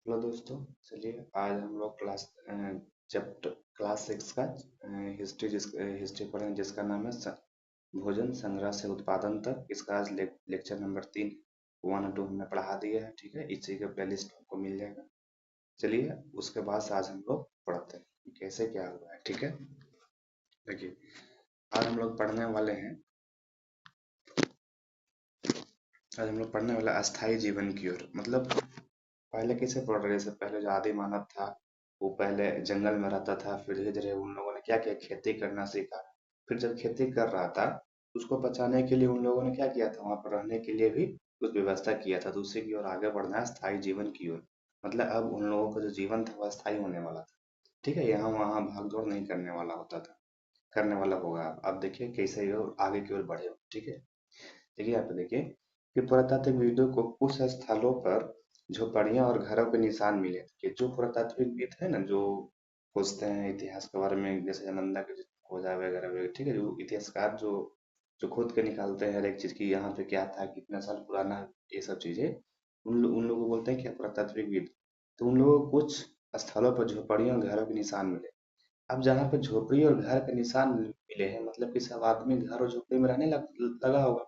Hello दोस्तों। चलिए आज हम लोग चैप्टर क्लास 6 का हिस्ट्री पढ़ेंगे, जिसका नाम है भोजन संग्रह से उत्पादन तक। इसका आज लेक्चर नंबर 3 1 और 2 हमने पढ़ा दिया है। ठीक है, इसी का प्लेलिस्ट आपको मिल जाएगा। चलिए उसके बाद से आज हम लोग पढ़ते हैं कि कैसे क्या हुआ है। ठीक है, देखिए आज हम लोग पढ़ने वाले हैं। आज हम लोग पढ़ने वाला अस्थाई जीवन की ओर, मतलब पहले कैसे पढ़ रहे, जैसे पहले जो आदि मानव था वो पहले जंगल में रहता था, फिर धीरे धीरे उन लोगों ने क्या किया, खेती करना सीखा। फिर जब खेती कर रहा था उसको बचाने के लिए उन लोगों ने क्या किया था, वहां पर रहने के लिए भी कुछ व्यवस्था किया था। तो उसी की ओर आगे बढ़ना है, स्थायी जीवन की ओर। मतलब अब उन लोगों का जो जीवन था वह स्थायी होने वाला था। ठीक है, यहाँ वहाँ भाग दौड़ नहीं करने वाला होता था, करने वाला होगा। अब देखिए कैसे ये आगे की ओर बढ़े हो। ठीक है, देखिए यहाँ पे देखिए कि पुरातात्विक को कुछ स्थलों पर झोपड़ियां और घरों के निशान मिले कि जो पुरातात्विक है ना, जो खोजते हैं इतिहास के बारे में, जैसे नंदा के खोजा वगैरह वगैरह। ठीक है, जो इतिहासकार जो जो खोद के निकालते हैं हर एक चीज की, यहाँ पे क्या था, कितना साल पुराना है, ये सब चीजें उन लोगों को बोलते हैं क्या, पुरातात्विक। तो उन लोगों को कुछ स्थलों पर झोपड़ियों और घरों के निशान मिले। अब जहाँ पे झोपड़ी और घर के निशान मिले हैं, मतलब कि सब आदमी घर और झोपड़ी में रहने लगा होगा।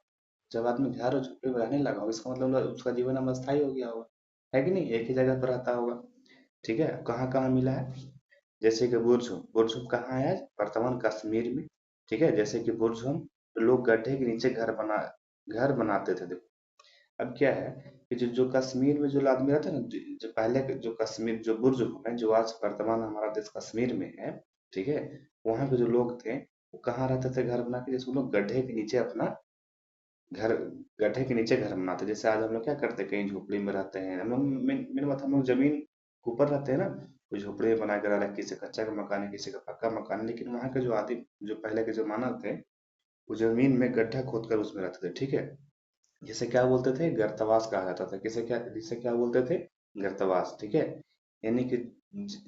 जब आदमी घर और झोपड़ी में रहने लगा होगा, इसका मतलब उसका जीवन अब अस्थायी हो गया होगा, है कि नहीं, एक ही जगह पर रहता होगा। ठीक है, कहाँ कहाँ मिला है, जैसे कि बुर्जुम। बुर्जुम कहाँ है, वर्तमान कश्मीर में। ठीक है, जैसे कि बुर्जुम लोग गड्ढे के नीचे घर बनाते थे। देखो अब क्या है कि जो कश्मीर में जो आदमी रहता है ना, जो पहले जो कश्मीर जो बुर्ज है, जो आज वर्तमान हमारा देश कश्मीर में है। ठीक है, वहां पे जो लोग थे वो कहाँ रहते थे घर बना के, जैसे वो लोग गड्ढे के नीचे अपना घर, गड्ढे के नीचे घर बनाते। जैसे आज हम लोग क्या करते हैं, कहीं झोपड़ी में रहते हैं हम लोग। मेन बात, हम लोग जमीन के ऊपर रहते हैं ना, कोई झोपड़ी में बना कर रहा है, किसी का कच्चा का मकान है, किसी का पक्का मकान है। लेकिन वहाँ के जो आदि जो पहले के जो मानव थे वो जमीन में गड्ढा खोद कर उसमें रहते थे। ठीक है, जिसे क्या बोलते थे, गर्तवास कहा जाता था। जिसे क्या बोलते थे, गर्तवास। ठीक है, यानी कि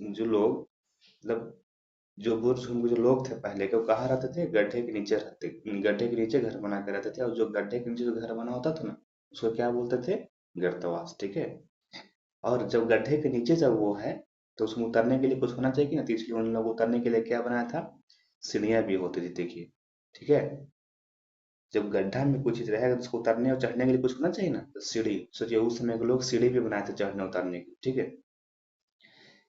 जो लोग, मतलब जो बुर्ज भूमि के जो लोग थे पहले के, वो कहाँ रहते थे, गड्ढे के नीचे रहते, गड्ढे के नीचे घर बना के रहते थे। और जो गड्ढे के नीचे जो घर बना होता था ना, उसको क्या बोलते थे, गर्तवास। ठीक है, और जब गड्ढे के नीचे जब वो है तो उसमें उतरने के लिए कुछ होना चाहिए ना, तो इसलिए उन लोग उतरने के लिए क्या बनाया था, सीढ़ियां भी होती थी। देखिए, ठीक है, जब गड्ढा में कोई चीज रहेगा तो उसको उतरने और चढ़ने के लिए कुछ होना चाहिए ना, तो सीढ़ी। सोचिए उस समय के लोग सीढ़ी भी बनाए थे चढ़ने उतरने की। ठीक है,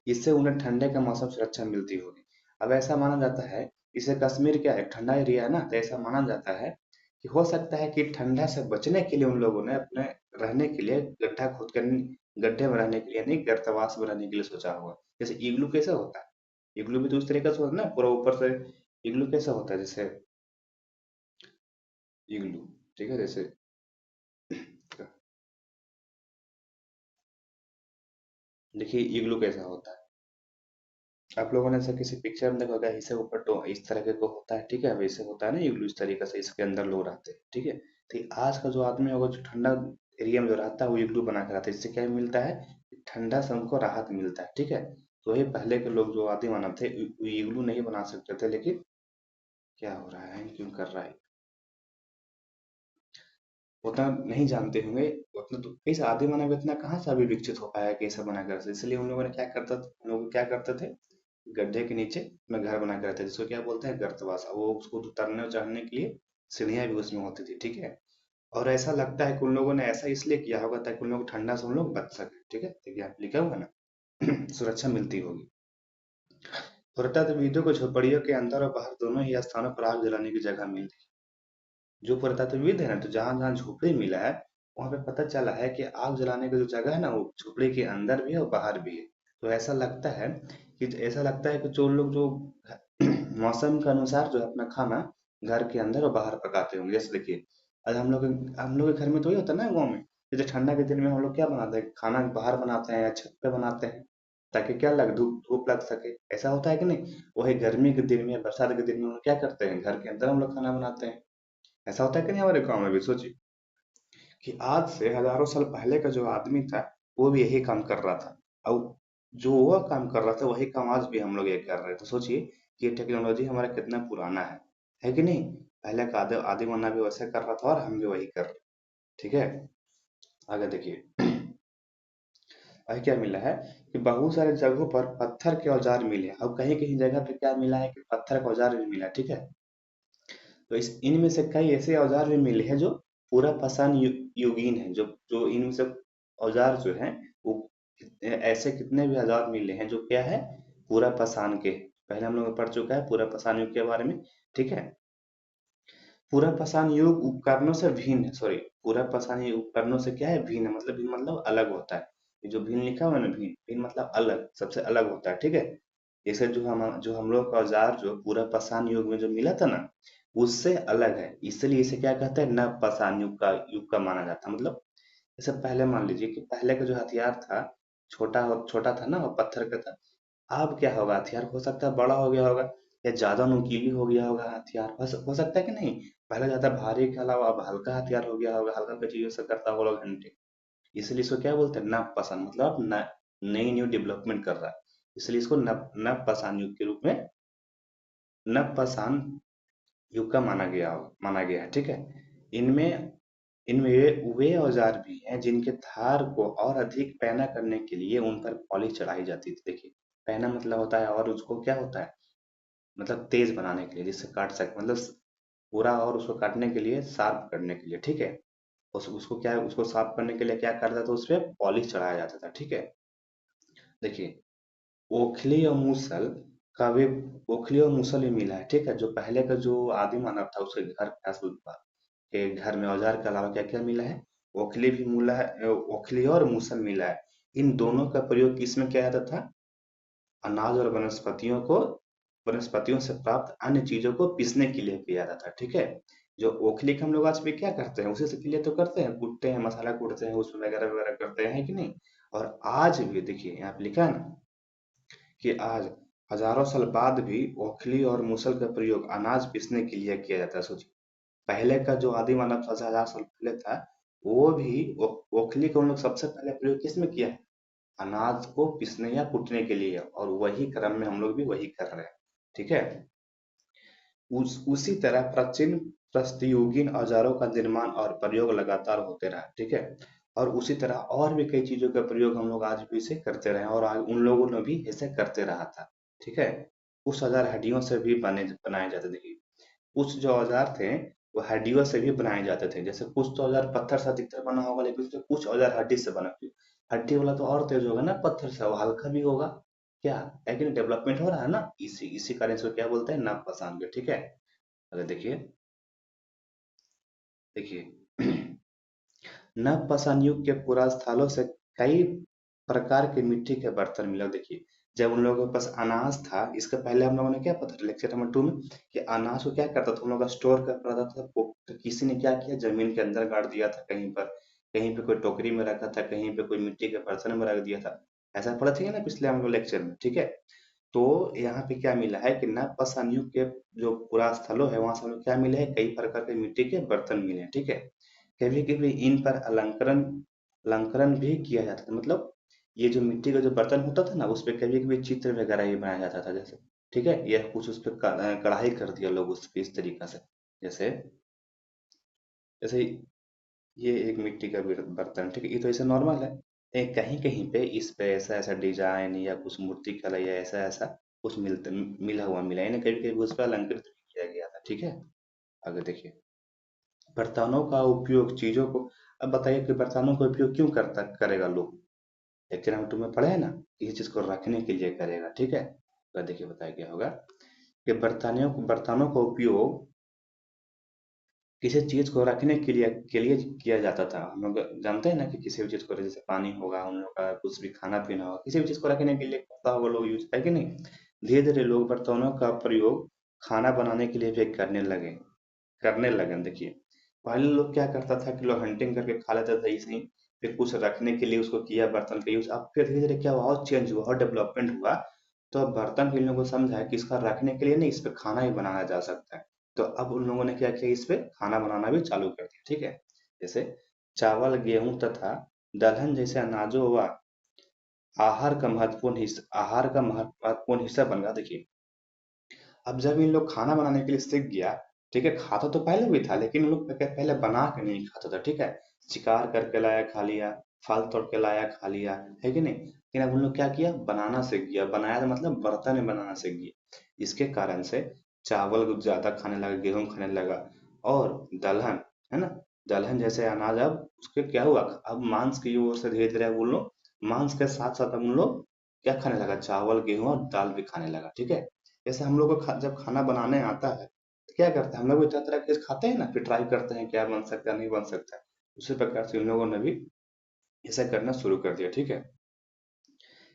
इससे उन्हें ठंडे के मौसम से रक्षा मिलती होगी। अब ऐसा माना जाता है, इसे कश्मीर क्या है, ठंडा एरिया है ना, तो ऐसा माना जाता है कि हो सकता है कि ठंडा से बचने के लिए उन लोगों ने अपने रहने के लिए गड्ढा खोद कर, गड्ढे में रहने के लिए नहीं, गर्तवास में रहने के लिए सोचा होगा। जैसे इग्लू कैसे होता है, इग्लू भी तो उस तरीके से होता है ना, पूरा ऊपर से। इग्लू कैसे होता है, जैसे इग्लू, ठीक है, जैसे देखिए इग्लू कैसा होता है। आप लोगों ने ऐसा किसी पिक्चर में देखा होगा, इसे ऊपर तो इस तरह के को होता है। ठीक है, वैसे होता है ना इग्लू, इस तरीके से इसके अंदर लोग रहते हैं। ठीक है, तो आज का जो आदमी होगा जो ठंडा एरिया में जो रहता है वो इग्लू बना के रहता है। इससे क्या मिलता है, ठंडा से उनको राहत मिलता है। ठीक है, तो वही पहले के लोग जो आदि मानव थे वो इग्लू नहीं बना सकते थे। लेकिन क्या हो रहा है, क्यों कर रहा है, उतना नहीं जानते होंगे। उतना तो कैसे आदि मानव इतना कहाँ से अभी विकसित हो पाया कैसे बना कर, इसलिए उन लोगों ने क्या करता था, उन लोग क्या करते थे, गड्ढे के नीचे में घर बना के रहते थे, जिसको क्या बोलते हैं, गर्तवास। वो उसको उतरने और चढ़ने के लिए सीढ़ियां भी उसमें होती थी। ठीक है, और ऐसा लगता है कि उन लोगों ने ऐसा इसलिए किया होगा ताकि उन लोग ठंडा से उन लोग बच सके। ठीक है, देखिए यहाँ लिखा हुआ है ना सुरक्षा मिलती होगी। पुरातत्वविदों को झोपड़ियों के अंदर और बाहर दोनों ही स्थानों पर आग जलाने की जगह मिलती है। जो पुरातत्वविद है ना, तो जहां जहां झोपड़ी मिला है वहां पे पता चला है कि आग जलाने की जो जगह है ना, वो झोपड़ी के अंदर भी है और बाहर भी है। तो ऐसा लगता है कि जो लोग जो मौसम के अनुसार जो है अपना खाना घर के अंदर और बाहर पकाते होंगे। जैसे देखिए आज हम लोग के घर में तो वही होता है ना गाँव में, जैसे ठंडा के दिन में हम लोग क्या बनाते हैं, खाना बाहर बनाते हैं या छत पे बनाते हैं, ताकि क्या लग धूप धूप लग सके। ऐसा होता है कि नहीं, वही गर्मी के दिन में, बरसात के दिन में हम लोग क्या करते हैं, घर के अंदर हम लोग खाना बनाते हैं। ऐसा होता है कि नहीं हमारे गाँव में भी। सोचिए कि आज से हजारों साल पहले का जो आदमी था वो भी यही काम कर रहा था, और जो वह काम कर रहा था वही काम आज भी हम लोग ये कर रहे हैं। तो सोचिए कि ये टेक्नोलॉजी हमारा कितना पुराना है कि नहीं। पहले का आदि आदि मानव भी वैसे कर रहा था और हम भी वही कर रहे हैं। ठीक है, आगे देखिए और क्या मिला है कि बहुत सारे जगहों पर पत्थर के औजार मिले और कहीं कहीं जगह पे क्या मिला है कि पत्थर का औजार भी मिला, ठीक है। तो इस इनमें से कई ऐसे औजार भी मिले हैं जो पूरा युगीन है, जो जो इनमें से औजार जो हैं वो ऐसे कितने भी औजार मिले हैं जो क्या है, पूरा पाषाण के। पहले हम लोग पढ़ चुका है पूरा पाषाण युग के बारे में, ठीक है। पूरा पाषाण युग उपकरणों से भिन्न है, सॉरी, पूरा पाषाण युग उपकरणों से क्या है, भिन्न है, मतलब भिन्न मतलब अलग होता है। ये जो भिन्न लिखा हुआ है ना, भिन्न भिन्न मतलब अलग, सबसे अलग होता है, ठीक है। जैसे जो हम लोग का औजार जो पूरा पाषाण युग में जो मिला था ना, उससे अलग है, इसलिए इसे क्या कहते हैं, नव पाषाण युग का माना जाता है। मतलब जैसे पहले मान लीजिए कि पहले का जो हथियार था, छोटा छोटा था ना, और पत्थर का था। अब क्या होगा, हथियार हो सकता है बड़ा हो गया होगा, या ज्यादा नुकीली हो गया होगा हथियार, हो सकता है कि नहीं। पहले ज्यादा भारी के अलावा अब हल्का हथियार हो गया होगा, हल्का हल्का चीजों से करता होगा लोग हंटिंग। इसलिए इसको क्या बोलते हैं, नव पसंद, मतलब नई न्यू डेवलपमेंट कर रहा है, इसलिए इसको नव नव पाषाण युग के रूप में, नव पाषाण युग का माना गया है, ठीक है। इनमें इनमें वे औजार भी हैं जिनके धार को और अधिक पैना करने के लिए उन पर पॉलिश चढ़ाई जाती थी। देखिए, पैना मतलब होता है, और उसको क्या होता है, मतलब तेज बनाने के लिए, जिससे काट सके, मतलब पूरा, और उसको काटने के लिए, शार्प करने के लिए, ठीक है। उसको क्या है, उसको साफ करने के लिए क्या करता था, उस पे पॉलिश चढ़ाया जाता था, ठीक है। देखिए, ओखली और मूसल का भी, ओखली और मूसल भी मिला है, ठीक है। जो पहले का जो आदि मानव था उसके घर के घर में औजार के अलावा क्या क्या मिला है, ओखली भी मिला है, ओखली और मूसल मिला है। इन दोनों का प्रयोग किसमें किया जाता था, अनाज और वनस्पतियों से प्राप्त अन्य चीजों को पीसने के लिए किया जाता था, ठीक है। जो ओखली का हम लोग आज भी क्या करते हैं, उसी से के लिए तो करते हैं, कूटते हैं, मसाला कूटते हैं, उसमें वगैरह वगैरह करते हैं कि नहीं। और आज भी देखिए यहाँ पे लिखा है ना कि आज हजारों साल बाद भी ओखली और मूसल का प्रयोग अनाज पीसने के लिए किया जाता है। सोचिए, पहले का जो आदि मानव था, 1000 साल पहले था, वो भी ओखली का उन लोग सबसे पहले प्रयोग किसमें किया है, अनाज को पीसने या कूटने के लिए, और वही क्रम में हम लोग भी वही कर रहे हैं, ठीक है। उसी तरह प्राचीन प्रस्तयुगीन औजारों का निर्माण और प्रयोग लगातार होते रहा, ठीक है। और उसी तरह और भी कई चीजों का प्रयोग हम लोग आज भी इसे करते रहे, और उन लोगों ने भी ऐसे करते रहा था, ठीक है। उस औजार हड्डियों से भी बनाए जाते थे। कुछ जो औजार थे वो हड्डियों से भी बनाए जाते थे, जैसे कुछ तो औजार पत्थर से अधिकतर बना होगा, लेकिन उसमें कुछ औजार हड्डी से बना होगा। हड्डी वाला तो और तेज होगा ना, पत्थर से वो हल्का भी होगा, क्या है कि डेवलपमेंट हो रहा है ना, इसी इसी कारण इसको क्या बोलते हैं, नव पाषाण युग, ठीक है। अगर देखिए, देखिए नव पाषाण युग के पुरास्थलों से कई प्रकार के मिट्टी के बर्तन मिले। देखिए, जब उन लोगों के पास अनाज था, इसके पहले हम लोगों ने क्या पता था लेक्चर नंबर 2 में, कि अनाज को क्या करता था, हम लोग स्टोर कर रहा था, तो किसी ने क्या किया, जमीन के अंदर गाड़ दिया था, कहीं पे कोई टोकरी में रखा था, कहीं पे कोई मिट्टी के बर्तन में रख दिया था। ऐसा पढ़ा था ना पिछले हम लोग लेक्चर में, ठीक है। तो यहाँ पे क्या मिला है कि नव पाषाण युग के जो पुरा स्थलों है, वहां से हमें क्या मिले है, कई प्रकार के मिट्टी के बर्तन मिले हैं, ठीक है। कभी कभी इन पर अलंकरण अलंकरण भी किया जाता था, मतलब ये जो मिट्टी का जो बर्तन होता था ना, उस पे कभी कभी चित्र वगैरह भी बनाया जाता था, जैसे, ठीक है, या कुछ उस पे कढ़ाई कर दिया लोग उस पे इस तरीका से, जैसे जैसे ये एक मिट्टी का बर्तन, ठीक है, ये तो ऐसे नॉर्मल है। कहीं कहीं पे इस पे ऐसा ऐसा डिजाइन या कुछ मूर्ति कला या ऐसा ऐसा कुछ मिला है, कभी कभी उस पर अलंकृत भी किया गया था, ठीक है। आगे देखिए, बर्तनों का उपयोग चीजों को, अब बताइए कि बर्तनों का उपयोग क्यों करेगा लोग, लेक्चर हम तुम्हें पढ़े है ना, किसी चीज को रखने के लिए करेगा, ठीक है। तो देखिए बताया क्या होगा कि बर्तनों का उपयोग किसी चीज को रखने के लिए किया जाता था। हम लोग जानते हैं ना कि किसी भी चीज को, जैसे पानी होगा, उन लोग का कुछ भी खाना पीना होगा, किसी भी चीज को रखने के लिए करता होगा लोग, यूज है कि नहीं। धीरे धीरे लोग बर्तनों का प्रयोग खाना बनाने के लिए भी करने लगे। देखिए, पहले लोग क्या करता था कि लोग हंटिंग करके खा लेते थे ऐसे ही, फिर कुछ रखने के लिए उसको किया बर्तन का यूज, अब फिर धीरे धीरे क्या हुआ, और चेंज हुआ और डेवलपमेंट हुआ। तो अब बर्तन के लोगों को समझा है कि इसका रखने के लिए नहीं, इस पे खाना ही बनाया जा सकता है। तो अब उन लोगों ने क्या किया, इस पे खाना बनाना भी चालू कर दिया, ठीक है। जैसे चावल, गेहूं तथा दलहन जैसे अनाजों व आहार का महत्वपूर्ण हिस्सा बन गया। देखिए, अब जब इन लोग खाना बनाने के लिए सीख गया, ठीक है, खाता तो पहले भी था, लेकिन इन लोग पहले बना के नहीं खाता था, ठीक है। शिकार करके लाया, खा लिया, फल तोड़ के लाया खा लिया, है कि नहीं? लेकिन अब उन लोग क्या किया, बनाना सीख गया, बनाया तो मतलब बर्तन में बनाना सीख गया। इसके कारण से चावल ज्यादा खाने लगा, गेहूं खाने लगा, और दलहन, है ना, दलहन जैसे अनाज, अब उसके क्या हुआ, अब मांस की ओर से धीरे धीरे वो लोग मांस के साथ साथ हम लोग क्या खाने लगा, चावल गेहूं और दाल भी खाने लगा, ठीक है। जैसे हम लोग को जब खाना बनाने आता है तो क्या करते हैं, हम लोग भी तरह तरह के खाते हैं ना, फिर ट्राई करते हैं क्या बन सकता है नहीं बन सकता है। उसी प्रकार से उन लोगों ने भी ऐसा करना शुरू कर दिया, ठीक है।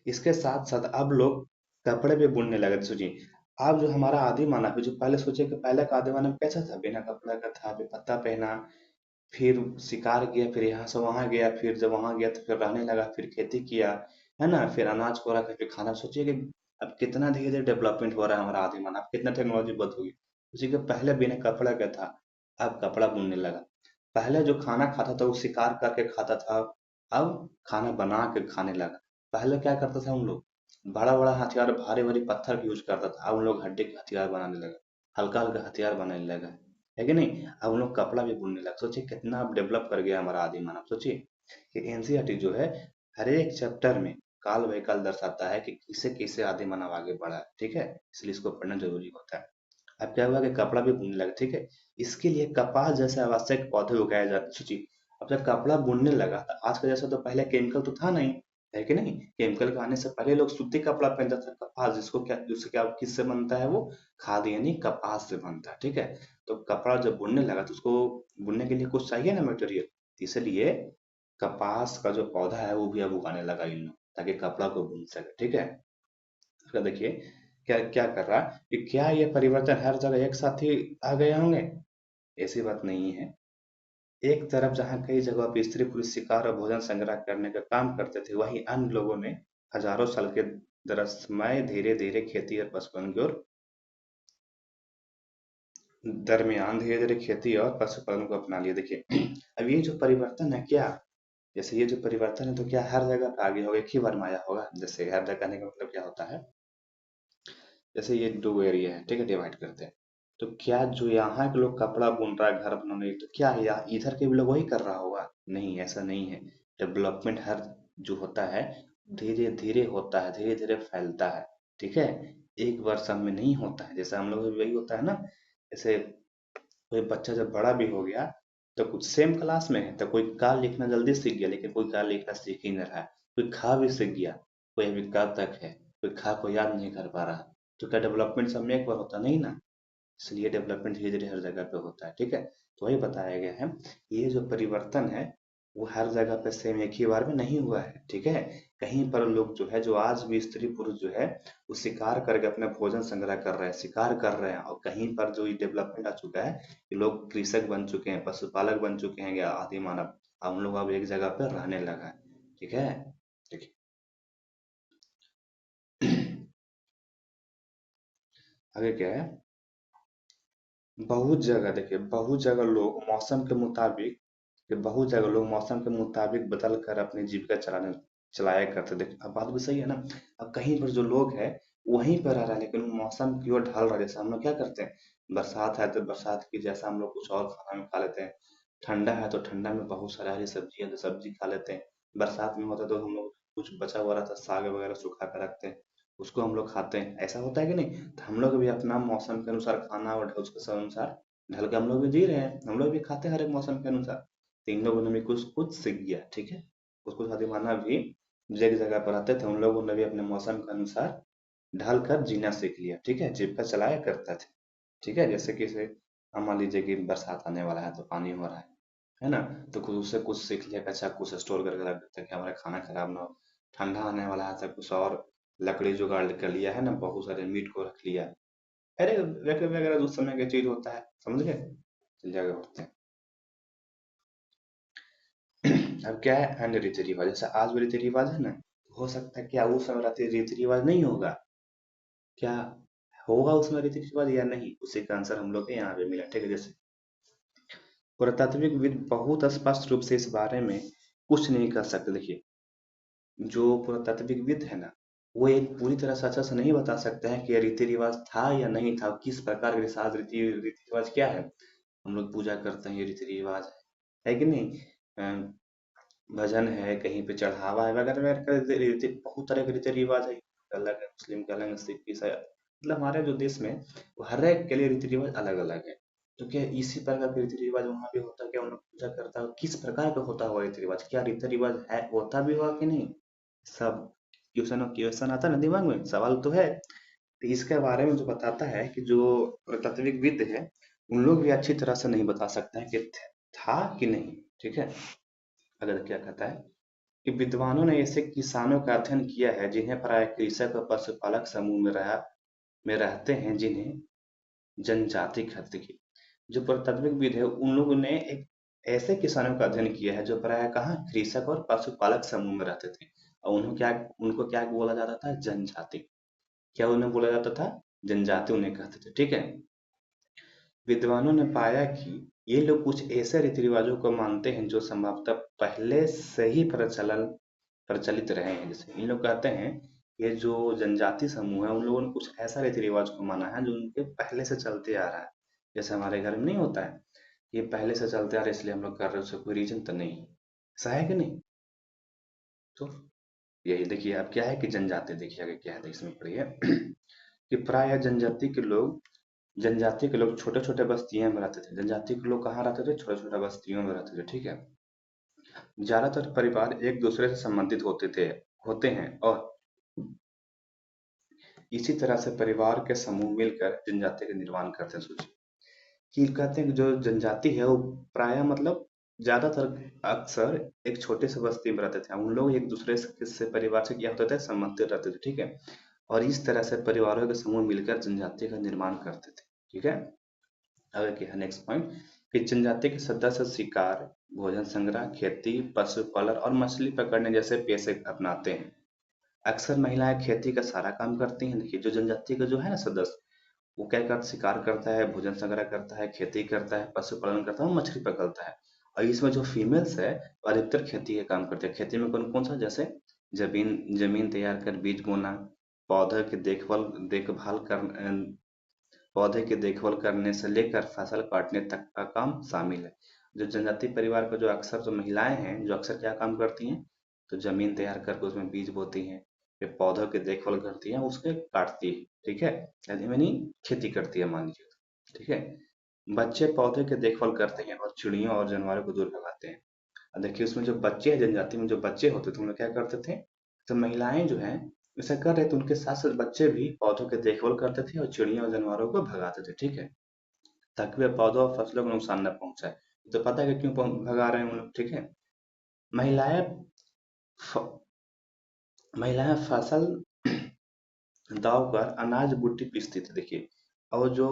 इसके साथ साथ अब लोग कपड़े भी बुनने लगे थे। सोचिए, अब जो हमारा आदि मानव है, जो पहले सोचे कि पहले का आदि मानव कैसा था, बिना कपड़ा का था, बेपत्ता पहना, फिर शिकार किया, फिर यहाँ से वहां गया, फिर जब वहां गया तो फिर रहने लगा, फिर खेती किया, है ना, फिर अनाज को रखा, फिर खाना। सोचिए कि अब कितना धीरे धीरे डेवलपमेंट हो रहा है हमारा आदि मानव, कितना टेक्नोलॉजी बढ़ हुई। उसी के पहले बिना कपड़ा का था, अब कपड़ा बुनने लगा। पहले जो खाना खाता था वो शिकार करके खाता था, अब खाना बना के खाने लगा। पहले क्या करता था उन लोग, बड़ा बड़ा हथियार, भारी भारी पत्थर का यूज करता था, अब उन लोग हड्डी के हथियार बनाने लगा, हल्का हल्का हथियार बनाने लगा, है कि नहीं? अब उन लोग कपड़ा भी बुनने लगे। सोचिए कितना अब डेवलप कर गया हमारा आदि मानव। सोचिए कि एनसीईआरटी जो है, हर एक चैप्टर में काल बाई काल दर्शाता है कि किससे किससे आदि मानव आगे बढ़ा है, ठीक है, इसलिए इसको पढ़ना जरूरी होता है। अब क्या हुआ कि कपड़ा भी बुनने लगा, ठीक है। इसके लिए कपास जैसे आवश्यक पौधे उगाए जाते। सोचिए, अब जब कपड़ा बुनने लगा तो आज का जैसा तो पहले केमिकल तो था नहीं, है कि नहीं? केमिकल के आने से पहले लोग सूती कपड़ा पहनता था, कपास जिसको क्या, जिससे क्या किससे बनता है वो, खाद यानी कपास से बनता है, ठीक है। तो कपड़ा जब बुनने लगा तो उसको बुनने के लिए कुछ चाहिए ना मटेरियल, इसलिए कपास का जो पौधा है वो भी अब उगाने लगा इन लोग, ताकि कपड़ा को बुन सके, ठीक है। उसका देखिए क्या क्या कर रहा है कि क्या ये परिवर्तन हर जगह एक साथ ही आ गए होंगे, ऐसी बात नहीं है। एक तरफ जहाँ कई जगह पे स्त्री पुरुष शिकार और भोजन संग्रह करने का काम करते थे, वहीं अन्य लोगों ने हजारों साल के दरस्मय धीरे धीरे खेती और पशुपालन की ओर दरमियान धीरे धीरे खेती और पशुपालन को अपना लिया। देखिए अब ये जो परिवर्तन है क्या, जैसे ये जो परिवर्तन है तो क्या हर जगह पे आगे होगा, एक ही बार में आया होगा? जैसे हर जगह आने का मतलब क्या होता है, जैसे ये दो एरिया है, ठीक है, डिवाइड करते हैं, तो क्या जो यहाँ के लोग कपड़ा बुन रहा है घर बनाने, तो क्या यहाँ इधर के भी लोग वही कर रहा होगा? नहीं, ऐसा नहीं है। डेवलपमेंट हर जो होता है धीरे धीरे होता है, धीरे धीरे फैलता है, ठीक है। एक वर्ष में नहीं होता है, जैसे हम लोग में भी वही होता है ना। जैसे कोई बच्चा जब बड़ा भी हो गया तो कुछ सेम क्लास में है तो कोई का लिखना जल्दी सीख गया, लेकिन कोई का लिखना सीख ही नहीं रहा है। कोई खा भी सीख गया, कोई अभी का तक है, कोई खा को याद नहीं कर पा रहा। तो क्या डेवलपमेंट सब में एक बार होता नहीं ना, इसलिए डेवलपमेंट धीरे धीरे हर जगह पे होता है, ठीक है। तो वही बताया गया है, ये जो परिवर्तन है वो हर जगह पे सेम एक ही बार में नहीं हुआ है, ठीक है। कहीं पर लोग जो है, जो आज भी स्त्री पुरुष जो है वो शिकार करके अपना भोजन संग्रह कर रहे हैं, शिकार कर रहे हैं, और कहीं पर जो ये डेवलपमेंट आ चुका है कि लोग कृषक बन चुके हैं, पशुपालक बन चुके हैं, या आदि मानव, अब हम लोग अब एक जगह पर रहने लगा है, ठीक है। देखिए आगे क्या है, बहुत जगह देखिए, बहुत जगह लोग मौसम के मुताबिक, कि बहुत जगह लोग मौसम के मुताबिक बदल कर अपनी जीविका चलाया करते। देखिए अब बात भी सही है ना। अब कहीं पर जो लोग है वहीं पर रह रहा है, लेकिन वो मौसम की ओर ढल रहा है। जैसे हम लोग क्या करते हैं, बरसात है तो बरसात की जैसा हम लोग कुछ और खाना में खा लेते हैं, ठंडा है तो ठंडा में बहुत सारी हरी सब्जी है तो सब्जी खा लेते हैं, बरसात में होता है तो हम लोग कुछ बचा हुआ रहता है, साग वगैरह सुखा कर रखते हैं, उसको हम लोग खाते हैं, ऐसा होता है कि नहीं? तो हम लोग भी अपना मौसम के अनुसार खाना और उसके अनुसार ढल के हम लोग भी जी रहे हैं, हम लोग भी खाते हैं हर एक मौसम के अनुसार। तो इन लोगों ने भी कुछ कुछ सीख गया, ठीक है। कुछ कुछ आदिमानव भी जो एक जगह पर रहते थे, उन लोगों ने भी अपने मौसम के अनुसार ढल कर जीना सीख लिया, ठीक है, जीविका चलाया करता थे, ठीक है। जैसे कि से हम मान लीजिए कि बरसात आने वाला है तो पानी हो रहा है ना, तो कुछ उससे कुछ सीख लिया कि अच्छा कुछ स्टोर करके रख देते हैं कि हमारा खाना खराब ना हो। ठंडा आने वाला है तो कुछ और लकड़ी जुगाड़ कर लिया, है ना, बहुत सारे मीट को रख लिया, अरे वगैरह वगैरह उस समय का चीज होता है, समझ गए, चल जाएगा होते हैं। अब क्या है, अन्य रीति रिवाज, जैसे आज भी रीति रिवाज है ना, तो हो सकता है क्या उस समय रीति रीति रिवाज नहीं होगा, क्या होगा उसमें रीति रिवाज या नहीं, उसी का आंसर हम लोग के यहाँ पे मिला, ठीक है। जैसे पुरातात्विक बहुत स्पष्ट रूप से इस बारे में कुछ नहीं कर सकते। देखिए जो पुरातात्विक है ना, वो एक पूरी तरह से अच्छा से नहीं बता सकते हैं कि ये रीति रिवाज था या नहीं था, किस प्रकार के साथ रीति रीति रिवाज क्या है, हम लोग पूजा करते हैं ये रीति रिवाज है कि नहीं? भजन है, कहीं पे चढ़ावा है वगैरह वगैरह का बहुत तरह के रीति रिवाज है। अलग है, मुस्लिम का अलग है, सिख ईसाई मतलब हमारे जो देश में वो हर एक के लिए रीति रिवाज अलग अलग है। तो क्या इसी प्रकार के रीति रिवाज वहाँ भी होता है? क्या उन लोग पूजा करता है? किस प्रकार का होता हुआ रीति रिवाज? क्या रीति रिवाज है, होता भी हुआ कि नहीं? सब क्वेश्चन क्वेश्चन आता है ना दिमाग में, सवाल तो है। तो इसके बारे में जो बताता है कि जो पुरातात्विक है उन लोग भी अच्छी तरह से नहीं बता सकते हैं कि था कि नहीं। ठीक है। अगर क्या कहता है कि विद्वानों ने ऐसे किसानों का अध्ययन किया है जिन्हें प्राय कृषक और पशुपालक समूह में रहते हैं, जिन्हें जनजाति कहते की। जो पुरातात्विक है उन लोगों ने एक ऐसे किसानों का अध्ययन किया है जो प्राय कहाँ कृषक और पशुपालक समूह में रहते थे। और उनको क्या बोला जाता था? जनजाति। क्या उन्हें बोला जाता था? जनजाति उन्हें कहते थे। ठीक है। विद्वानों ने पाया कि ये लोग कुछ ऐसे रीति रिवाजों को मानते हैं जो संभवतः पहले से ही प्रचलित रहे हैं। जैसे इन लोग कहते हैं ये जो जनजाति समूह है उन लोगों ने कुछ ऐसा रीति रिवाज को माना है जो उनके पहले से चलते आ रहा है। जैसे हमारे घर में नहीं होता है, ये पहले से चलते आ रहा है इसलिए हम लोग कर रहे हैं, उसका कोई रीजन तो नहीं है। ऐसा है कि नहीं? तो यही देखिए अब क्या है कि जनजाति, देखिए आगे क्या है इसमें पढ़िए कि प्राय जनजाति के लोग छोटे-छोटे बस्तियों में रहते थे। जनजाति के लोग कहाँ रहते थे? छोटे-छोटे बस्तियों में रहते थे। ठीक है। ज्यादातर परिवार एक दूसरे से संबंधित होते हैं और इसी तरह से परिवार के समूह मिलकर जनजाति का निर्माण करते हैं। सोचिए कि कहते हैं कि जो जनजाति है वो प्राय मतलब ज्यादातर अक्सर एक छोटे से बस्ती में रहते थे। उन लोग एक दूसरे से परिवार से क्या होते थे? संबंधित रहते थे। ठीक है। और इस तरह से परिवारों के समूह मिलकर जनजाति का निर्माण करते थे। ठीक है। आगे क्या है नेक्स्ट पॉइंट कि जनजाति के सदस्य शिकार, भोजन संग्रह, खेती, पशुपालन और मछली पकड़ने जैसे पेशे अपनाते हैं। अक्सर महिलाएं खेती का सारा काम करती हैं। देखिए जो जनजाति का जो है ना सदस्य, वो क्या करता? शिकार करता है, भोजन संग्रह करता है, खेती करता है, पशुपालन करता है और मछली पकड़ता है। और इसमें जो फीमेल्स है वो अधिकतर खेती का काम करते हैं। खेती में कौन कौन सा? जैसे जमीन जमीन तैयार कर बीज बोना, पौधे की देखभाल कर पौधे की देखभाल करने से लेकर फसल काटने तक का काम शामिल है। जो जनजाति परिवार का जो अक्सर जो महिलाएं हैं जो अक्सर क्या काम करती हैं? तो जमीन तैयार करके उसमें बीज बोती हैं, फिर पौधों की देखभाल करती हैं, उसके काटती है। ठीक है। यानी खेती करती है मान लीजिए। ठीक है। बच्चे पौधे की देखभाल करते हैं और चिड़ियों और जानवरों को दूर भगाते हैं। अब देखिए उसमें जो बच्चे हैं, जनजाति में जो बच्चे होते थे उन लोग क्या करते थे? तो महिलाएं जो हैं ऐसा कर रहे थे, उनके साथ साथ बच्चे भी पौधों की देखभाल करते थे और चिड़िया और जानवरों को भगाते थे। ठीक है। ताकि वे पौधों और फसलों को नुकसान न पहुंचाए। तो पता है कि क्यों भगा रहे हैं उन लोग? ठीक है। महिलाएं फ, महिलाएं फसल दाव कर अनाज बुट्टी पीसती थी। देखिए और जो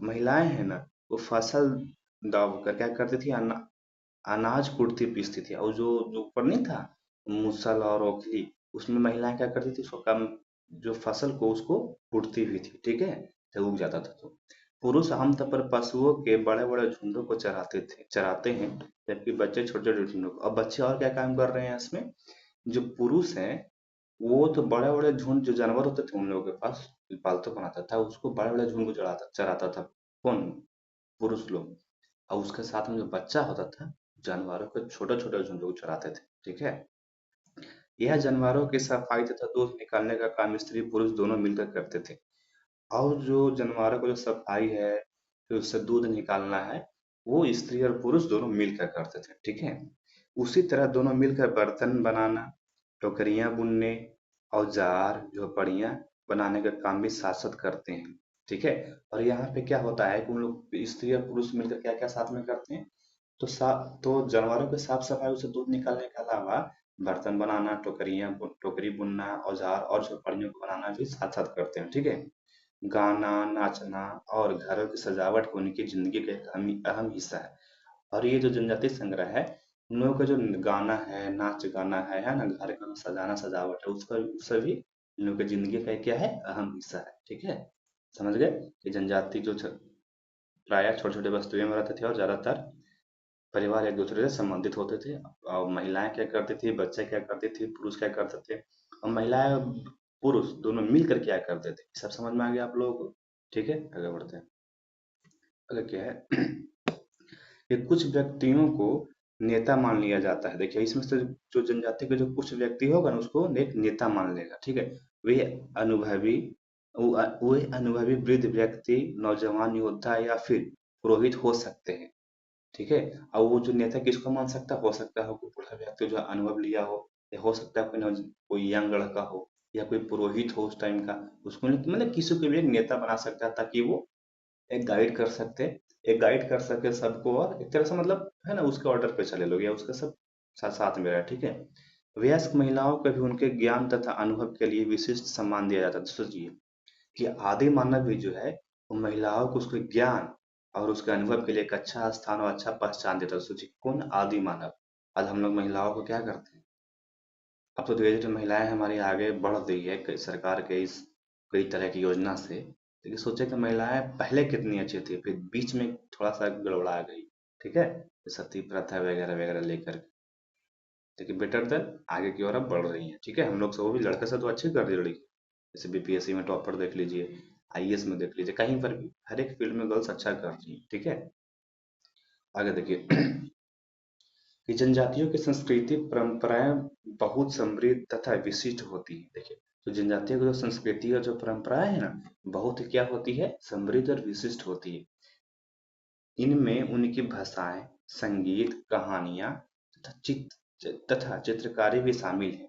महिलाएं हैं ना वो फसल दाव कर क्या करती थी? अनाज कुटती पीसती थी। और जो जो ऊपर नहीं था मूसल और ओखली, उसमें महिलाएं क्या करती थी? उसको कम जो फसल को उसको कुटती भी थी। ठीक है। जब उग जाता था तो पुरुष आमतौर पर पशुओं के बड़े बड़े झुंडों को चराते हैं, जबकि बच्चे छोटे छोटे झुंडों को। अब बच्चे और क्या काम कर रहे हैं इसमें? जो पुरुष हैं वो तो बड़े बड़े झुंड जो जानवर होते थे उन लोगों के पास पालतू बनाता था, उसको बड़े बड़े झुंड को चढ़ाता चराता था। कौन? पुरुष लोग। और उसके साथ में जो बच्चा होता था जानवरों को छोटे छोटे झुंडों को चराते थे। ठीक है। यह जानवरों की सफाई तथा दूध निकालने का काम स्त्री पुरुष दोनों मिलकर करते थे। और जो जानवरों को जो सफाई है फिर उससे दूध निकालना है वो स्त्री और पुरुष दोनों मिलकर करते थे। ठीक है। उसी तरह दोनों मिलकर बर्तन बनाना, टोकरियां बुनने, औजार झोपड़ियां बनाने का काम भी साथ साथ करते हैं। ठीक है। और यहाँ पे क्या होता है कि उन लोग स्त्री और पुरुष मिलकर क्या क्या साथ में करते हैं? तो जानवरों की साफ सफाई, उसे दूध निकालने के अलावा बर्तन बनाना, टोकरी बुनना, औजार और झोपड़ियों को बनाना भी साथ साथ करते हैं। ठीक है। गाना, नाचना और घरों की सजावट उनकी जिंदगी का एक अहम अहम हिस्सा है। और ये जो जनजाति संग्रह है, उन लोगों का जो गाना है, नाच गाना है ना, घर का सजाना सजावट है, उसका उससे भी इन लोगों की जिंदगी का एक क्या है? अहम हिस्सा है। ठीक है। समझ गए कि जनजाति जो प्राय छोटे छोटे बस्तियों में रहते थे और ज्यादातर परिवार एक दूसरे से संबंधित होते थे। और महिलाएं क्या करती थी, बच्चे क्या करते थे, पुरुष क्या करते थे, और महिलाएं पुरुष दोनों मिलकर क्या करते थे, सब समझ में आ गया आप लोगों को? ठीक है। आगे बढ़ते हैं। अगर क्या है कि कुछ व्यक्तियों को नेता मान लिया जाता है। देखिए इसमें से जो जनजाति के जो कुछ व्यक्ति होगा ना उसको एक नेता मान लेगा, ठीक है। वे अनुभवी वे अनुभवी वृद्ध व्यक्ति, नौजवान योद्धा या फिर पुरोहित हो सकते हैं, ठीक है। और वो जो नेता किसको मान सकता है, हो सकता है कोई बूढ़ा व्यक्ति जो अनुभव लिया हो, या हो सकता है कोई यंग लड़का हो, या कोई पुरोहित हो उस टाइम का, उसको मतलब किसी को भी एक नेता बना सकता है ताकि वो एक गाइड कर सकते, एक गाइड कर सके सबको, और एक तरह से मतलब है ना उसके ऑर्डर पे चले लोग या उसके सब साथ साथ में रहे, ठीक है। वयस्क महिलाओं को भी उनके ज्ञान तथा अनुभव के लिए विशिष्ट सम्मान दिया जाता है। सोचिए कि आदि मानव भी जो है वो महिलाओं को उसके ज्ञान और उसके अनुभव के लिए एक अच्छा स्थान और अच्छा पहचान देता है। सोचिए कौन आदि मानव। आज हम लोग महिलाओं को क्या करते हैं, अब तो धीरे धीरे महिलाएं हमारी आगे बढ़ रही है सरकार के इस कई तरह की योजना से, लेकिन सोचे कि महिलाएं पहले कितनी अच्छी थी, फिर बीच में थोड़ा सा गड़बड़ा गई, ठीक है, सती प्रथा वगैरह वगैरह लेकर, लेकिन बेटर देन आगे की ओर अब बढ़ रही है, ठीक है। हम लोग से वो भी लड़के से तो अच्छी कर रही है लड़की, जैसे बीपीएससी में टॉपर देख लीजिए, आईएएस में देख लीजिए, कहीं पर भी हर एक फील्ड में गर्ल्स अच्छा कर रही है, ठीक है। आगे देखिए कि जनजातियों की संस्कृति परंपराएं बहुत समृद्ध तथा विशिष्ट होती है। देखिए तो जनजातियों की जो संस्कृति और जो परंपराएं है ना बहुत ही क्या होती है, समृद्ध और विशिष्ट होती है। इनमें उनकी भाषाएं, संगीत, कहानियां तथा चित्रकारी भी शामिल है।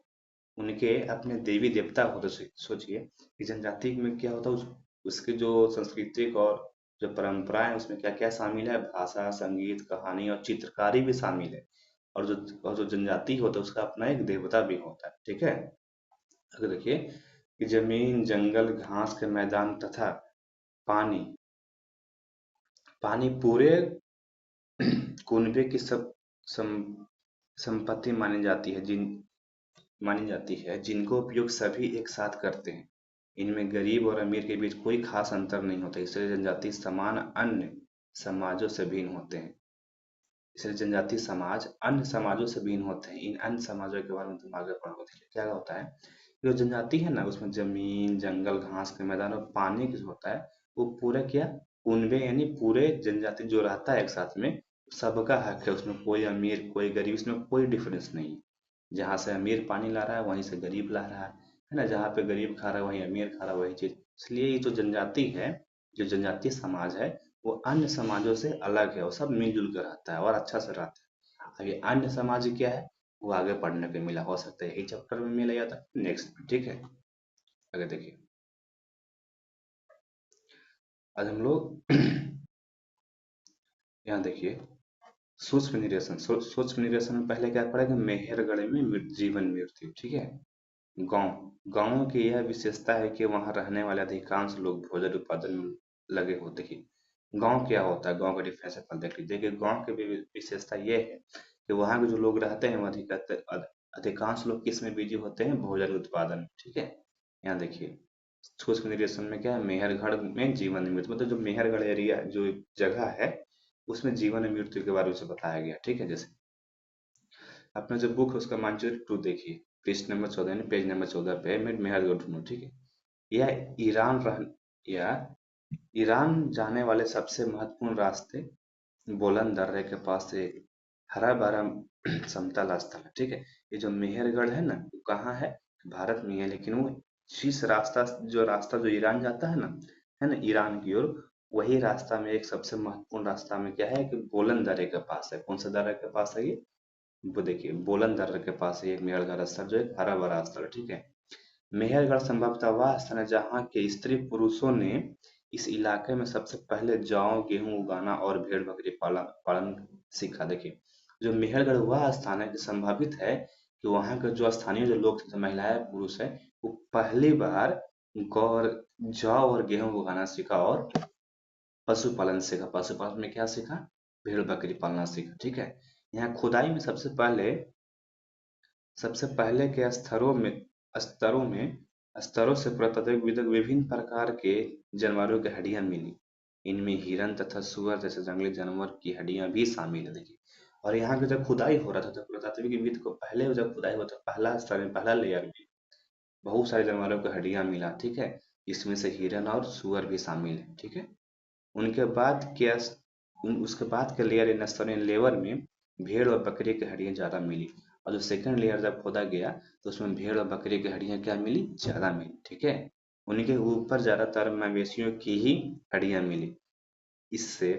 उनके अपने देवी देवता होते, सोचिए कि जनजाति में क्या होता है उसके जो सांस्कृतिक और जो परंपराएं हैं, उसमें क्या क्या शामिल है, भाषा, संगीत, कहानी और चित्रकारी भी शामिल है। और जो जनजाति होता है उसका अपना एक देवता भी होता है, ठीक है। अगर देखिए कि जमीन, जंगल, घास के मैदान तथा पानी पानी पूरे कुनबे की सब सम, संपत्ति मानी जाती है जिनको उपयोग सभी एक साथ करते हैं। इनमें गरीब और अमीर के बीच कोई खास अंतर नहीं होता, इसलिए जनजाति समान अन्य समाजों से भिन्न होते हैं। इसलिए जनजाति समाज अन्य समाजों से भिन्न होते हैं। इन अन्य समाजों के बारे में तुम आगे पढ़ोगे। क्या होता है, जो जनजाति है ना उसमें जमीन, जंगल, घास के मैदान और पानी जो होता है वो पूरा क्या उनमें यानी पूरे जनजाति जो रहता है एक साथ में सबका हक है। उसमें कोई अमीर कोई गरीब इसमें कोई डिफरेंस नहीं है। जहाँ से अमीर पानी ला रहा है वहीं से गरीब ला रहा है ना, जहाँ पे गरीब खा रहा है वहीं अमीर खा रहा है, वही चीज। इसलिए ये जो जनजाति है, जो जनजातीय समाज है, वो अन्य समाजों से अलग है, वो सब मिलजुल कर रहता है और अच्छा से रहता है। अब ये अन्य समाज क्या है वो आगे पढ़ने को मिला, हो सकता है एक चैप्टर में मिला या था नेक्स्ट में, ठीक है। आगे देखिए आज हम लोग यहाँ देखिए सूक्ष्म निरेशन सूक्ष्म निरेशन में पहले क्या पढ़ेगा, मेहरगढ़ में जीवन मृत्यु, ठीक है। गांव गांवों की यह विशेषता है कि वहां रहने वाले अधिकांश लोग भोजन उत्पादन में लगे होते हैं। गांव क्या होता है, गांव का डिफरेंस अपन देख लीजिए कि गांव की विशेषता ये है कि वहां के जो लोग रहते हैं वो अधिकांश लोग किस में बिजी होते हैं, भोजन उत्पादन में, ठीक है। यहाँ देखिए सूक्ष्म निरीक्षण में क्या है, मेहरगढ़ में जीवन मृत्यु मतलब जो मेहरगढ़ एरिया जो जगह है उसमें जीवन मृत्यु के बारे में से बताया गया, ठीक है। जैसे अपना जो बुक है उसका मानचित्र 2 देखिए, पृष्ठ नंबर 14 यानी पेज नंबर 14 पे मैं मेहरगढ़ ढूंढूं, ठीक है। यह या ईरान जाने वाले सबसे महत्वपूर्ण रास्ते बोलन दर्रे के पास एक हरा भरा समतल स्थल है, ठीक है। ये जो मेहरगढ़ है ना वो कहाँ है, भारत में है, लेकिन वो जिस रास्ता जो ईरान जाता है ना ईरान की ओर, वही रास्ता में एक सबसे महत्वपूर्ण रास्ता में क्या है कि बोलन दर्रे के पास है। कौन सा दर्रे के पास है ये, वो देखिए बोलन दर्रे के पास है एक मेहरगढ़ स्थल जो एक हरा भरा स्थल है, ठीक है। मेहरगढ़ संभवतः वह स्थान है जहाँ के स्त्री पुरुषों ने इस इलाके में सबसे पहले जौ, गेहूं उगाना और भेड़ बकरी पालन पालन सीखा। देखिए जो मेहरगढ़ वह स्थान है जो संभावित है कि वहाँ के जो स्थानीय जो लोग थे, जो महिलाएं पुरुष है, वो पहली बार गौर जौ और गेहूं उगाना सीखा और पशुपालन सीखा। पशुपालन में क्या सीखा, भेड़ बकरी पालना सीखा, ठीक है। यहाँ खुदाई में सबसे पहले के स्तरों से पुरातात्विक विभिन्न प्रकार के जानवरों की हड्डियां मिली। इनमें हिरन तथा सुअर जैसे जंगली जानवर की हड्डियां भी शामिल है, देखिए। और यहाँ पे जब खुदाई हो रहा था तो पुरातात्विक विधि को पहले जब खुदाई हुआ था पहला स्तर में पहला लेयर में बहुत सारे जानवरों की हड्डियां मिला, ठीक है। इसमें से हिरन और सुअर भी शामिल है, ठीक है। उनके बाद के उसके बाद के लेयर इन स्तरों लेवर में भेड़ और बकरी की हड्डियां ज़्यादा मिली। और जो सेकंड लेयर जब खोदा गया तो उसमें भेड़ और बकरी की हड्डियां क्या मिली, ज़्यादा मिली, ठीक है। उनके ऊपर ज़्यादातर मवेशियों की ही हड्डियां मिली। इससे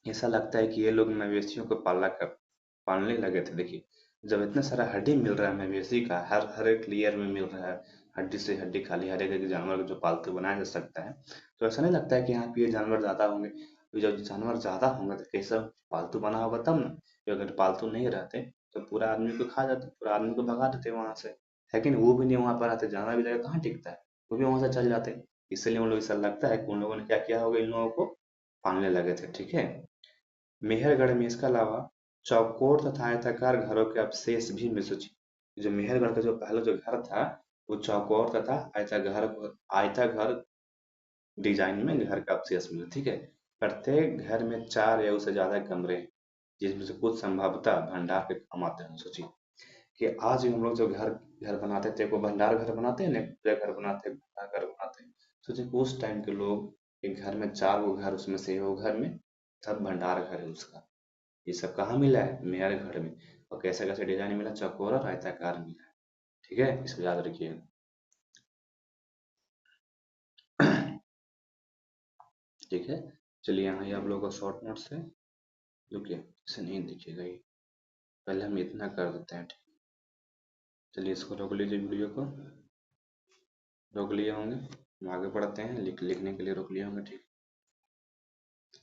ऐसा लगता है कि ये लोग मवेशियों को पालने लगे थे। देखिए, जब इतना सारा हड्डी मिल रहा है मवेशी का, हर हर एक लेयर में मिल रहा है, हड्डी से हड्डी खाली हर एक जानवर को जो पालतू बनाया जा सकता है, तो ऐसा नहीं लगता है कि यहाँ पे ये जानवर ज़्यादा होंगे। तो जब जानवर ज़्यादा होंगे तो कैसा पालतू बना होगा तब ना। कि अगर पालतू नहीं रहते तो पूरा आदमी को खा जाते, पूरा आदमी को भगा देते वहां से। है कि नहीं, वो भी नहीं वहां पर रहते, जानवर भी जगह कहाँ टिकता है, वो भी वहां से चल जाते। इसलिए उन लोग ऐसा लगता है कि उन लोगों ने क्या किया होगा, इन लोगों को पालने लगे थे, ठीक है। मेहरगढ़ में इसके अलावा चौकोर तथा आयताकार घरों के अवशेष भी मिल सूची। जो मेहरगढ़ का जो पहला जो घर था वो चौकोर तथा आयताघर डिजाइन में घर का अवशेष मिला, ठीक है। प्रत्येक घर में 4 या उससे ज्यादा कमरे हैं, जिसमें से कुछ संभवतः भंडार के काम आते हैं। सोचिए कि आज भी हम लोग जो घर घर बनाते थे, वो भंडार घर बनाते हैं ना, पूरे घर बनाते हैं, भंडार घर बनाते हैं। सोचिए कि उस टाइम के लोग एक घर में 4 वो घर, उसमें से वो घर में सब भंडार घर है उसका। ये सब कहाँ मिला है, मेहरगढ़ में। और कैसे कैसे डिजाइन मिला, चौकोर और आयताकार मिला है, ठीक है, इसको याद रखिएगा। ठीक है, चलिए यहाँ ये आप लोगों को शॉर्ट नोट्स है, रुकिए इसे नहीं दिखेगा ये, पहले हम इतना कर देते हैं, ठीक। चलिए इसको रोक लीजिए, वीडियो को रोक लिए होंगे, हम आगे बढ़ते हैं, लिखने के लिए रोक लिए होंगे, ठीक।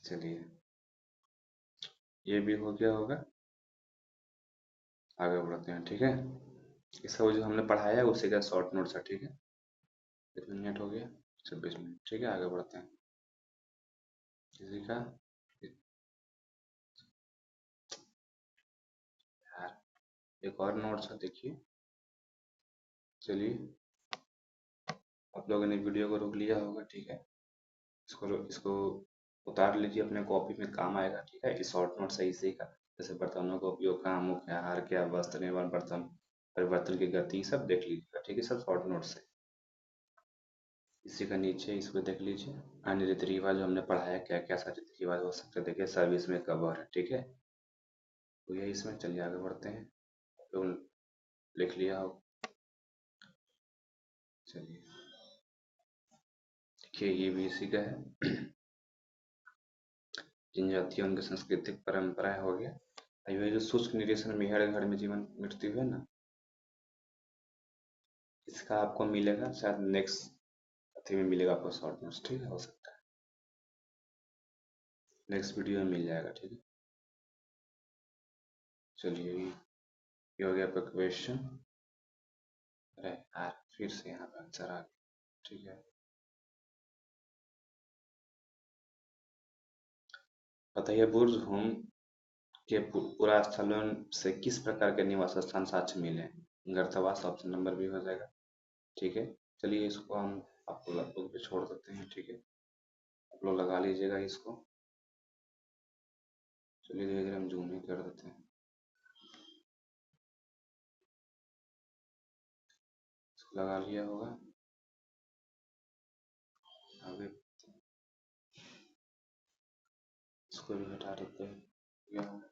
चलिए ये भी हो गया होगा, आगे बढ़ते हैं, ठीक है। इसका वो जो हमने पढ़ाया है उसी का शॉर्ट नोट्स है, ठीक है। कितने मिनट हो गया, 26 मिनट, ठीक है, आगे बढ़ते हैं। किसी का यार एक और नोट्स है, देखिए। चलिए आप लोगों ने वीडियो को रोक लिया होगा, ठीक है। इसको उतार लीजिए अपने कॉपी में, काम आएगा, ठीक है। इस शॉर्ट नोट से इसी का, जैसे बर्तनों का उपयोग कहाँ, मुख्य आहार क्या, वस्त्र निर्माण, बर्तन परिवर्तन की गति, सब देख लीजिएगा, ठीक है, सब शॉर्ट नोट से। इसी का नीचे इसको देख लीजिए, अन्य रीति रिवाज जो हमने पढ़ाया, क्या क्या सा रीति रिवाज हो सकते हैं, देखिए सब इसमें कवर है, ठीक है। तो ये इसमें, चलिए आगे बढ़ते हैं। तो लिख लिया हो, चलिए देखिए ये भी इसी का है। जनजातियों उनकी सांस्कृतिक परंपराएं हो गया। अब ये जो शुष्क निरीक्षण मेहरगढ़ में जीवन मृत्यु है ना, इसका आपको मिलेगा शायद नेक्स्ट अथी में मिलेगा आपको शॉर्ट नोट्स, ठीक है, हो सकता है नेक्स्ट वीडियो में मिल जाएगा, ठीक है। चलिए ये हो गया आपका क्वेश्चन। अरे यार फिर से यहाँ पे आंसर आ गया, ठीक है। बताइए, बुर्ज होम के पुरा स्थलों से किस प्रकार के निवास स्थान साक्ष्य मिले हैं। गर्तवास ऑप्शन नंबर भी हो जाएगा, ठीक है। चलिए इसको हम आपको लगभग पे छोड़ देते हैं, ठीक है। आप लोग लगा लीजिएगा इसको। चलिए धीरे धीरे हम जूम ही कर देते हैं, इसको लगा लिया होगा, आगे इसको भी हटा देते हैं, ये होगा।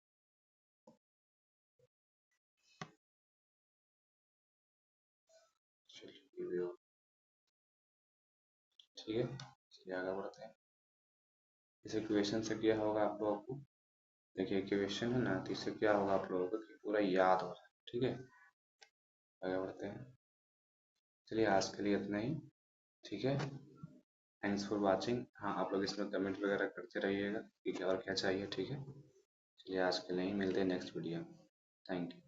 चलिए ये भी हो, ठीक है। चलिए आगे बढ़ते हैं। इस इक्वेशन से क्या होगा आप लोगों को, देखिए इक्वेशन है ना, तो इससे क्या होगा आप लोगों को कि पूरा याद हो रहा है, ठीक है। आगे बढ़ते हैं। चलिए आज के लिए इतना ही, ठीक है। Thanks for watching. हाँ आप लोग इसमें कमेंट वगैरह करते रहिएगा कि क्या और क्या चाहिए, ठीक है। चलिए आज के लिए ही मिलते हैं नेक्स्ट वीडियो में। Thank you.